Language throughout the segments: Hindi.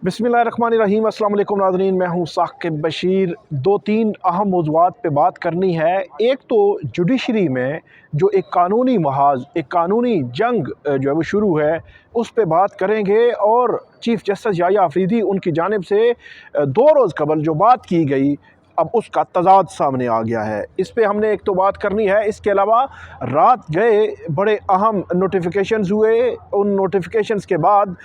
बिस्मिल्लाहिर्रहमानिर्रहीम। अस्सलाम वालेकुम नाज़रीन, मैं हूँ साकिब बशीर। दो तीन अहम मौज़ूआत पे बात करनी है। एक तो जुडिशरी में जो एक कानूनी महाज, एक कानूनी जंग जो है वो शुरू है, उस पे बात करेंगे। और चीफ़ जस्टिस याह्या अफरीदी उनकी जानिब से 2 रोज़ कबल जो बात की गई, अब उसका तज़ाद सामने आ गया है। इस पे हमने एक तो बात करनी है। इसके अलावा रात गए बड़े अहम नोटिफिकेशंस हुए। उन नोटिफिकेशंस के बाद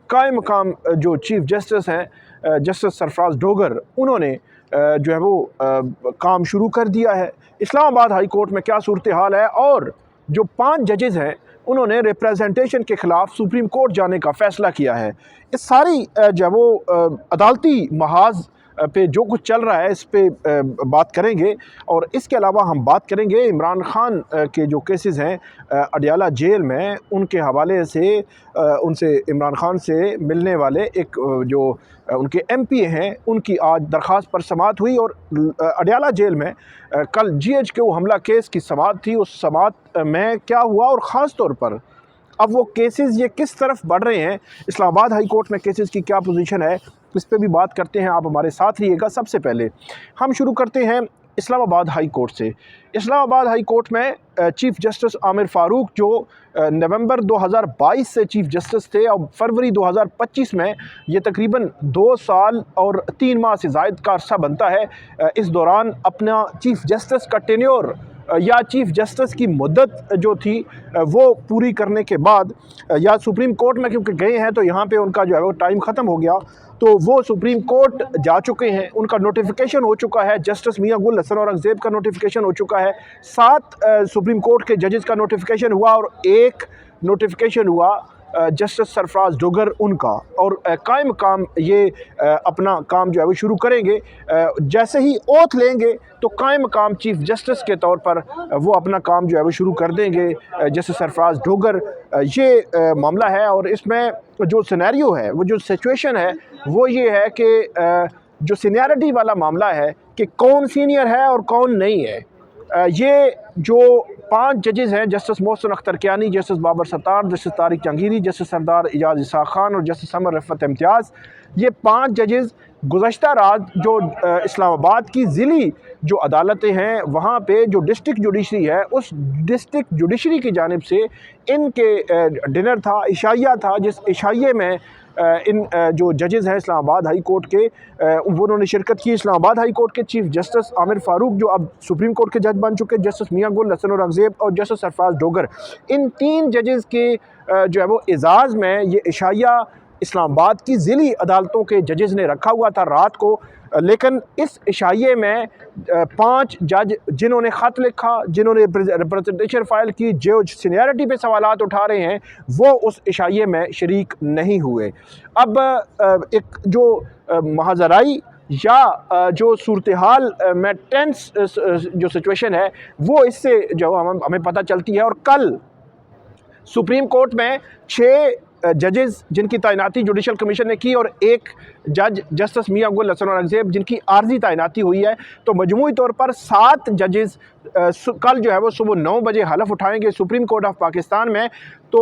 कायम मकाम जो चीफ़ जस्टिस हैं जस्टिस सरफराज डोगर, उन्होंने जो है वो काम शुरू कर दिया है। इस्लामाबाद हाई कोर्ट में क्या सूरत हाल है, और जो 5 जजेज़ हैं उन्होंने रिप्रेजेंटेशन के ख़िलाफ़ सुप्रीम कोर्ट जाने का फ़ैसला किया है। इस सारी जो है वो अदालती महाज पे जो कुछ चल रहा है, इस पे बात करेंगे। और इसके अलावा हम बात करेंगे इमरान खान के जो केसेस हैं अडयाला जेल में, उनके हवाले से उनसे इमरान खान से मिलने वाले एक जो उनके एमपी हैं, उनकी आज दरख्वास्त पर समाअत हुई। और अडयाला जेल में कल GHQ हमला केस की समाअत थी। उस समाअत में क्या हुआ, और ख़ास तौर पर अब वो केसेस ये किस तरफ बढ़ रहे हैं, इस्लामाबाद हाई कोर्ट में केसेस की क्या पोजीशन है, इस पे भी बात करते हैं। आप हमारे साथ रहिएगा। सबसे पहले हम शुरू करते हैं इस्लामाबाद हाई कोर्ट से। इस्लामाबाद हाई कोर्ट में चीफ़ जस्टिस आमिर फ़ारूक, जो नवंबर 2022 से चीफ़ जस्टिस थे, और फरवरी 2025 में ये तकरीबन 2 साल और 3 माह से ज़ायद का अरसा बनता है। इस दौरान अपना चीफ़ जस्टिस का टेन्योर या चीफ़ जस्टिस की मुद्दत जो थी वो पूरी करने के बाद या सुप्रीम कोर्ट में क्योंकि गए हैं, तो यहाँ पे उनका जो है वो टाइम ख़त्म हो गया, तो वो सुप्रीम कोर्ट जा चुके हैं। उनका नोटिफिकेशन हो चुका है। जस्टिस मियां गुल हसन औरंगज़ेब का नोटिफिकेशन हो चुका है। 7 सुप्रीम कोर्ट के जजेस का नोटिफिकेशन हुआ, और एक नोटिफिकेशन हुआ जस्टिस सरफराज डोगर उनका। और कायम काम ये अपना काम जो है वो शुरू करेंगे। जैसे ही ओथ लेंगे तो कायम काम चीफ़ जस्टिस के तौर पर वो अपना काम जो है वो शुरू कर देंगे जस्टिस सरफराज डोगर। ये मामला है, और इसमें जो सिनेरियो है, वो जो सिचुएशन है, वो ये है कि जो सीनियरिटी वाला मामला है कि कौन सीनियर है और कौन नहीं है। ये जो 5 जजेज़ हैं, justice Mohsin Akhtar Kayani, justice Babar Sattar, justice Tariq Jahangiri, justice Sardar Ejaz Ishaq Khan और जस्टिस समर रफ़त इम्तियाज़, ये 5 जजेज़ गुज़श्ता रात जो इस्लामाबाद की ज़िली जो अदालतें हैं, वहाँ पे जो डिस्ट्रिक्ट जुडिशरी है, उस डिस्ट्रिक्ट जुडिशरी की जानिब से इनके डिनर था, इशाइया था, जिस इशाइये में इन जो जजेज़ हैं इस्लामाबाद हाई कोर्ट के, उन्होंने शिरकत की। इस्लामाबाद हाई कोर्ट के चीफ़ जस्टिस आमिर फ़ारूक, जो अब सुप्रीम कोर्ट के जज बन चुके, जस्टिस मियां गुल हसन औरंगज़ेब और जस्टिस सरफराज डोगर, इन 3 जजेज़ के जो है वो एजाज़ में ये इशाइया इस्लामाबाद की ज़िली अदालतों के जजेज़ ने रखा हुआ था रात को। लेकिन इस इशाइये में 5 जज जिन्होंने ख़त लिखा, जिन्होंने रिप्रेजेंटेशन फ़ाइल की, जो सीनियरिटी पे सवालात उठा रहे हैं, वो उस इशाइये में शरीक नहीं हुए। अब एक जो महाज़राई या जो सूरत हाल में टेंस जो सिचुएशन है, वो इससे जो हमें पता चलती है। और कल सुप्रीम कोर्ट में 6 जजेस जिनकी तैनाती जुडिशल कमीशन ने की, और एक जज जस्टिस मियां गुल हसन औरंगज़ेब जिनकी आर्जी तैनाती हुई है, तो मजमूई तौर पर 7 जजेस कल जो है वो सुबह 9 बजे हलफ उठाएंगे सुप्रीम कोर्ट ऑफ पाकिस्तान में। तो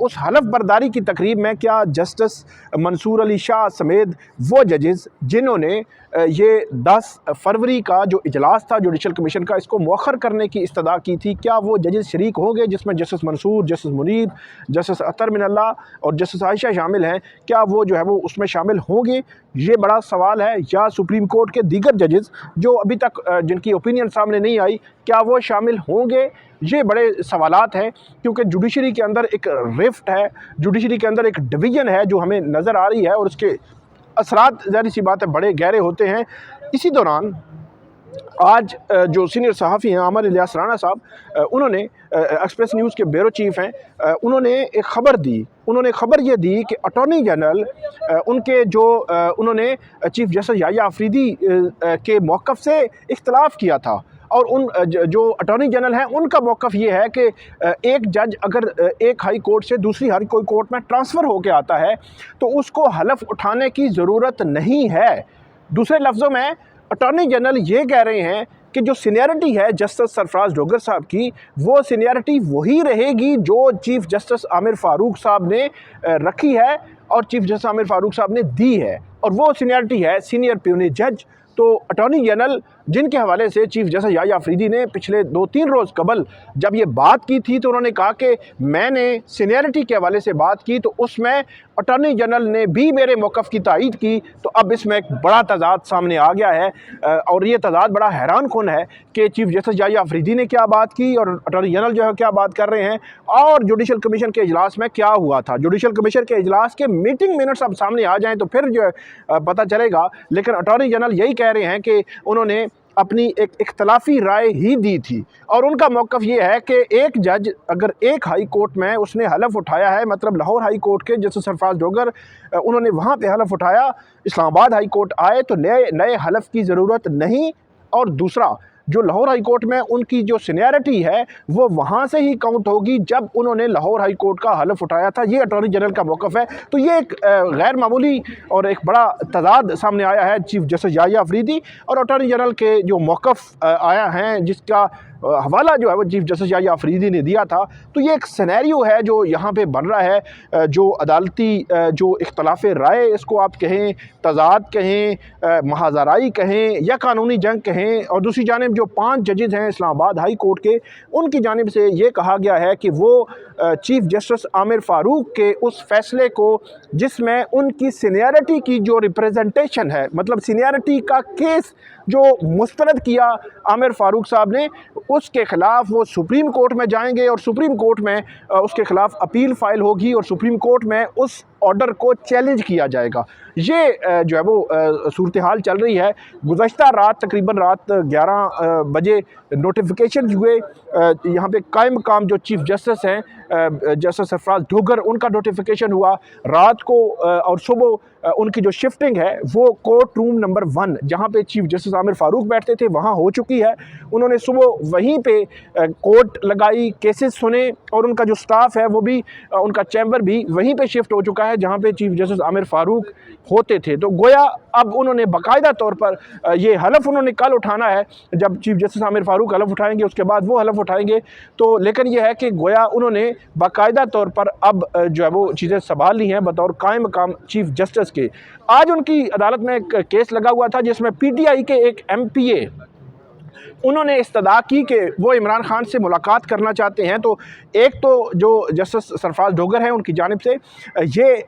उस हलफ बर्दारी की तकरीब में क्या जस्टिस मंसूर अली शाह समेत वो जजेस जिन्होंने ये 10 फरवरी का जो इजलास था जुडिशल कमीशन का, इसको मौखर करने की इस्तदा की थी, क्या वो जजेस शरीक होंगे, जिसमें justice Mansoor, justice Muneeb, justice Athar Minallah और जस्टिस आयशा शामिल हैं, क्या वो जो है वो उसमें शामिल होंगे? ये बड़ा सवाल है। या सुप्रीम कोर्ट के दीगर जजेस जो अभी तक जिनकी ओपिनियन सामने नहीं आई, क्या वो शामिल होंगे? ये बड़े सवालात हैं, क्योंकि जुडिशरी के अंदर एक रिफ्ट है, जुडिशरी के अंदर एक डिवीज़न है जो हमें नज़र आ रही है, और उसके असरात ज़ाहिर सी बात है बड़े गहरे होते हैं। इसी दौरान आज जो सीनियर सहाफ़ी हैं आमिर इलियास राणा साहब, उन्होंने एक्सप्रेस न्यूज़ के ब्यूरो चीफ़ हैं, उन्होंने एक ख़बर दी। उन्होंने ख़बर ये दी कि अटॉर्नी जनरल उनके जो उन्होंने चीफ़ जस्टिस याह्या अफरीदी के मौक़िफ़ से इख्तिलाफ़ किया था। और उन जो अटॉर्नी जनरल हैं, उनका मौक़िफ़ ये है कि एक जज अगर एक हाई कोर्ट से दूसरी हाई कोई कोर्ट में ट्रांसफ़र होकर आता है, तो उसको हलफ उठाने की ज़रूरत नहीं है। दूसरे लफ्ज़ों में अटॉर्नी जनरल ये कह रहे हैं कि जो सीनियरिटी है जस्टिस सरफराज डोगर साहब की, वो सीनियरिटी वही रहेगी जो चीफ़ जस्टिस आमिर फ़ारूक साहब ने रखी है और चीफ़ जस्टिस आमिर फ़ारूक साहब ने दी है, और वो सीनियरिटी है सीनियर प्यूनी जज। तो अटॉर्नी जनरल जिनके हवाले से चीफ जस्टिस याह्या अफरीदी ने पिछले 2-3 रोज़ कबल जब ये बात की थी, तो उन्होंने कहा कि मैंने सीनियरिटी के हवाले से बात की, तो उसमें अटॉर्नी जनरल ने भी मेरे मौक़िफ़ की तायीद की। तो अब इसमें एक बड़ा तज़ाद सामने आ गया है और ये तज़ाद बड़ा हैरान कुन है कि चीफ जस्टिस याह्या अफरीदी ने क्या बात की और अटॉर्नी जनरल जो है क्या बात कर रहे हैं, और जुडिशल कमीशन के इजलास में क्या हुआ था। जुडिशल कमीशन के इजलास के मीटिंग मिनट्स अब सामने आ जाएँ तो फिर जो है पता चलेगा, लेकिन अटॉर्नी जनरल यही कह रहे हैं कि उन्होंने अपनी एक इख्तलाफी राय ही दी थी, और उनका मौक़िफ़ ये है कि एक जज अगर एक हाई कोर्ट में उसने हलफ उठाया है, मतलब लाहौर हाई कोर्ट के जस्टिस सरफराज डोगर उन्होंने वहाँ पे हलफ उठाया, इस्लामाबाद हाई कोर्ट आए तो नए हलफ की ज़रूरत नहीं। और दूसरा, जो लाहौर हाई कोर्ट में उनकी जो सीनियरिटी है वो वहाँ से ही काउंट होगी जब उन्होंने लाहौर हाई कोर्ट का हलफ उठाया था। ये अटॉर्नी जनरल का मौक़िफ़ है। तो ये एक गैर मामूली और एक बड़ा तज़ाद सामने आया है चीफ जस्टिस याह्या अफरीदी और अटॉर्नी जनरल के जो मौक़िफ़ आया हैं, जिसका हवाला जो है वो चीफ जस्टिस याह्या अफरीदी ने दिया था। तो ये एक सिनेरियो है जो यहाँ पे बन रहा है, जो अदालती जो इख्तलाफ राय इसको आप कहें, तज़ाद कहें, महाज़राई कहें या कानूनी जंग कहें, और दूसरी जानिब जो 5 जजेज़ हैं इस्लामाबाद हाई कोर्ट के, उनकी जानिब से ये कहा गया है कि वो चीफ जस्टिस आमिर फ़ारूक के उस फ़ैसले को जिसमें उनकी सीनियरिटी की जो रिप्रेजेंटेशन है, मतलब सीनियरिटी का केस जो मुस्तरद किया आमिर फ़ारूक साहब ने, उसके ख़िलाफ़ वो सुप्रीम कोर्ट में जाएंगे और सुप्रीम कोर्ट में उसके ख़िलाफ़ अपील फ़ाइल होगी और सुप्रीम कोर्ट में उस ऑर्डर को चैलेंज किया जाएगा। ये जो है वो सूरत हाल चल रही है। गुज़श्ता रात तकरीबन रात 11 बजे नोटिफिकेशन हुए, यहाँ पे कायम मकाम जो चीफ़ जस्टिस हैं जस्टिस सरफराज डोगर, उनका नोटिफिकेशन हुआ रात को, और सुबह उनकी जो शिफ्टिंग है वो कोर्ट रूम नंबर 1 जहाँ पे चीफ जस्टिस आमिर फ़ारूक बैठते थे वहाँ हो चुकी है। उन्होंने सुबह वहीं पे कोर्ट लगाई, केसेस सुने, और उनका जो स्टाफ है वो भी उनका चैम्बर भी वहीं पे शिफ्ट हो चुका है जहाँ पे चीफ जस्टिस आमिर फ़ारूक होते थे। तो गोया अब उन्होंने बाकायदा तौर पर ये हलफ उन्होंने कल उठाना है, जब चीफ जस्टिस आमिर फ़ारूक हलफ उठाएंगे उसके बाद वो हलफ उठाएंगे। तो लेकिन यह है कि गोया उन्होंने बाकायदा तौर पर अब जो है वो चीज़ें संभाल ली हैं बतौर कायम मकाम चीफ जस्टिस के। आज उनकी अदालत में एक केस लगा हुआ था जिसमें PTI के एक MPA उन्होंने इस्तदा की कि वो इमरान खान से मुलाकात करना चाहते हैं। तो एक तो जो जस्टिस सरफराज डोगर हैं उनकी जानिब से ये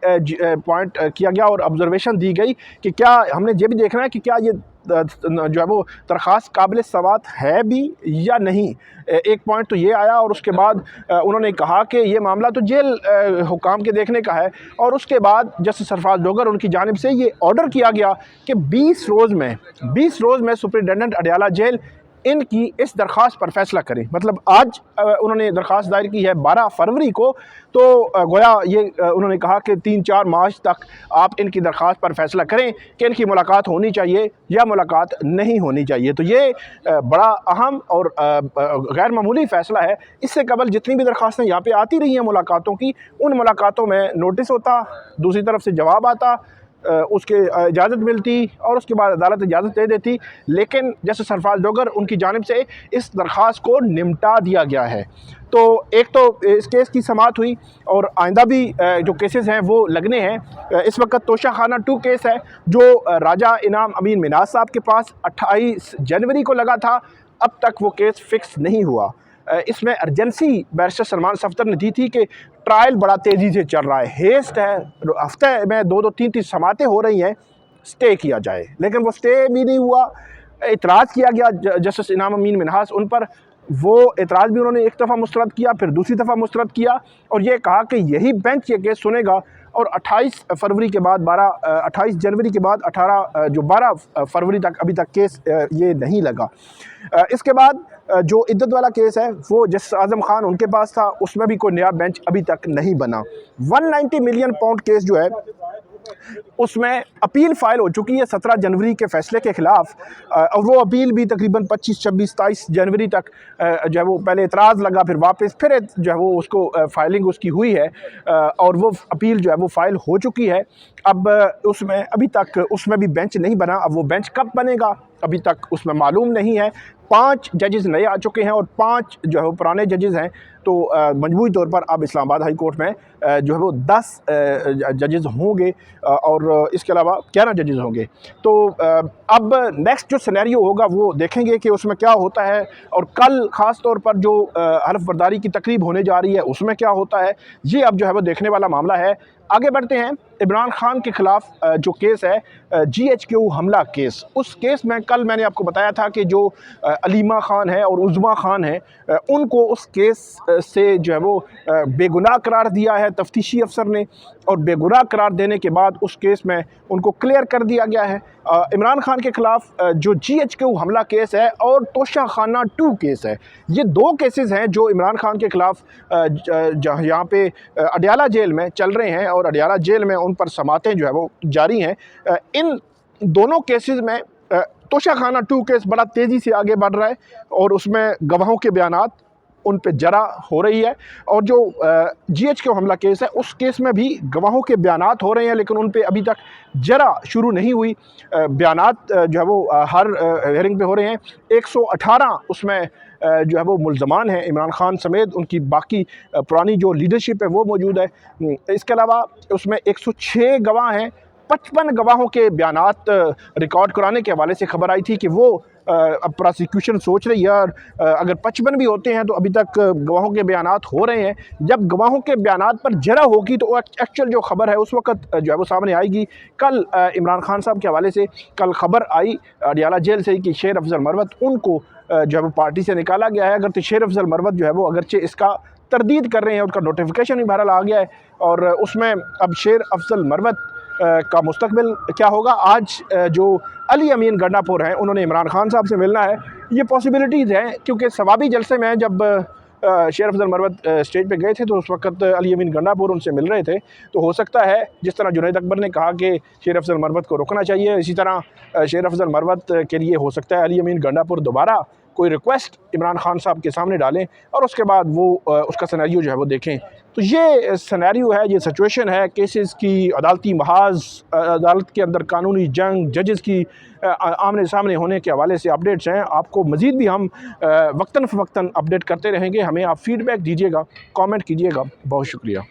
पॉइंट किया गया और ऑब्जर्वेशन दी गई कि क्या हमने ये भी देखना है कि क्या ये जो है वो दरख्वास्त काबिल समाअत है भी या नहीं। एक पॉइंट तो ये आया, और उसके बाद उन्होंने कहा कि ये मामला तो जेल हुकाम के देखने का है, और उसके बाद जस्टिस सरफराज डोगर उनकी जानिब से ये ऑर्डर किया गया कि 20 रोज़ में सुपरिटेंडेंट अडयाला जेल इनकी इस दरख्वास्त पर फैसला करें। मतलब आज उन्होंने दरख्वास्त दायर की है 12 फरवरी को, तो गोया ये उन्होंने कहा कि 3-4 मार्च तक आप इनकी दरख्वास्त पर फैसला करें कि इनकी मुलाकात होनी चाहिए या मुलाकात नहीं होनी चाहिए। तो ये बड़ा अहम और गैर मामूली फ़ैसला है। इससे कबल जितनी भी दरख्वास्तें यहाँ पे आती रही हैं मुलाकातों की, उन मुलाकातों में नोटिस होता, दूसरी तरफ से जवाब आता, उसके इजाज़त मिलती और उसके बाद अदालत इजाज़त दे देती। लेकिन जैसे सरफराज डोगर उनकी जानिब से इस दरख्वास्त को निपटा दिया गया है। तो एक तो इस केस की समाअत हुई और आइंदा भी जो केसेस हैं वो लगने हैं। इस वक्त तोशा खाना 2 केस है जो राजा इनाम अमीन मिनाज साहब के पास 28 जनवरी को लगा था। अब तक वो केस फ़िक्स नहीं हुआ। इसमें अर्जेंसी बैरिस्टर सलमान सफदर ने दी थी कि ट्रायल बड़ा तेज़ी से चल रहा है, हेस्ट है, हफ्ते में 2-2 3-3 समातें हो रही हैं, स्टे किया जाए। लेकिन वो स्टे भी नहीं हुआ। इतराज़ किया गया जस्टिस इनाम अमीन मिनहास उन पर, वो एतराज़ भी उन्होंने एक दफ़ा मुस्तरद किया, फिर दूसरी दफ़ा मुस्तरद किया और ये कहा कि यही बेंच ये केस सुनेगा। और 28 फरवरी के बाद 28 जनवरी के बाद 12 फरवरी तक अभी तक केस ये नहीं लगा। इसके बाद जो इद्दत वाला केस है वो जस्टिस आज़म खान उनके पास था, उसमें भी कोई नया बेंच अभी तक नहीं बना। 190 मिलियन पाउंड केस जो है उसमें अपील फ़ाइल हो चुकी है 17 जनवरी के फ़ैसले के ख़िलाफ़, और वो अपील भी तकरीबन 25, 26, 27 जनवरी तक जो है वो पहले इतराज़ लगा, फिर वापस फिर जो है वो उसको फ़ाइलिंग उसकी हुई है और वो अपील जो है वो फ़ाइल हो चुकी है। अब उसमें अभी तक उसमें भी बेंच नहीं बना। अब वो बेंच कब बनेगा अभी तक उसमें मालूम नहीं है। 5 जजेस नए आ चुके हैं और 5 जो है वो पुराने जजेस हैं। तो मजमूई तौर पर अब इस्लामाबाद हाई कोर्ट में जो है वो 10 जजेस होंगे और इसके अलावा 11 जजेस होंगे। तो अब नेक्स्ट जो सिनेरियो होगा वो देखेंगे कि उसमें क्या होता है, और कल ख़ास तौर पर जो हल्फ बर्दारी की तकरीब होने जा रही है उसमें क्या होता है, ये अब जो है वो देखने वाला मामला है। आगे बढ़ते हैं। इमरान खान के ख़िलाफ़ जो केस है GHQ हमला केस, उस केस में कल मैंने आपको बताया था कि जो अलीमा ख़ान है और उज़्मा ख़ान है उनको उस केस से जो है वो बेगुनाह करार दिया है तफ्तीशी अफसर ने, और बेगुनाह करार देने के बाद उस केस में उनको क्लियर कर दिया गया है। इमरान खान के ख़िलाफ़ जो GHQ हमला केस है और तोशा खाना 2 केस है, ये 2 केसेस हैं जो इमरान खान के ख़िलाफ़ यहाँ पे अडयाला जेल में चल रहे हैं और अडयाला जेल में उन पर समातें जो है वो जारी हैं। इन दोनों केसेस में तोशा खाना 2 केस बड़ा तेज़ी से आगे बढ़ रहा है और उसमें गवाहों के बयानात उन पे जरा हो रही है, और जो GHQ हमला केस है उस केस में भी गवाहों के बयानात हो रहे हैं, लेकिन उन पे अभी तक जरा शुरू नहीं हुई। बयानात जो है वो हर हेयरिंग पे हो रहे हैं। 118 उसमें जो है वो मुल्ज़मान हैं, इमरान खान समेत उनकी बाकी पुरानी जो लीडरशिप है वो मौजूद है। इसके अलावा उसमें 106 गवाह हैं। 55 गवाहों के बयानात रिकॉर्ड कराने के हवाले से खबर आई थी कि वो अब प्रोसिक्यूशन सोच रही है, और अगर 55 भी होते हैं तो अभी तक गवाहों के बयानात हो रहे हैं। जब गवाहों के बयानात पर जरा होगी तो एक्चुअल जो खबर है उस वक्त जो है वो सामने आएगी। कल इमरान खान साहब के हवाले से कल खबर आई अडयाला जेल से कि शेर अफजल मरवत उनको जो है वो पार्टी से निकाला गया है। अगर शेर अफजल मरवत जो है वो अगरचे इसका तरदीद कर रहे हैं, उनका नोटिफिकेशन भी बहरहाल आ गया है, और उसमें अब शेर अफजल मरवत का मुस्तकबिल क्या होगा। आज जो अली अमीन गंडापुर हैं उन्होंने इमरान खान साहब से मिलना है, ये पॉसिबिलिटीज़ हैं, क्योंकि सवाबी जलसे में जब शेर अफजल मरवत स्टेज पे गए थे तो उस वक्त अली अमीन गंडापुर उनसे मिल रहे थे। तो हो सकता है जिस तरह जुनैद अकबर ने कहा कि शेर अफजल मरवत को रोकना चाहिए, इसी तरह शेर अफजल मरवत के लिए हो सकता है अली अमीन गंडापुर दोबारा कोई रिक्वेस्ट इमरान खान साहब के सामने डालें और उसके बाद वो उसका सिनेरियो जो है वो देखें। तो ये सिनेरियो है, ये सिचुएशन है केसेस की, अदालती महाज, अदालत के अंदर कानूनी जंग, जजेस की आमने सामने होने के हवाले से अपडेट्स हैं। आपको मज़ीद भी हम वक्तन फ़वक्तन अपडेट करते रहेंगे। हमें आप फ़ीडबैक दीजिएगा, कमेंट कीजिएगा। बहुत शुक्रिया।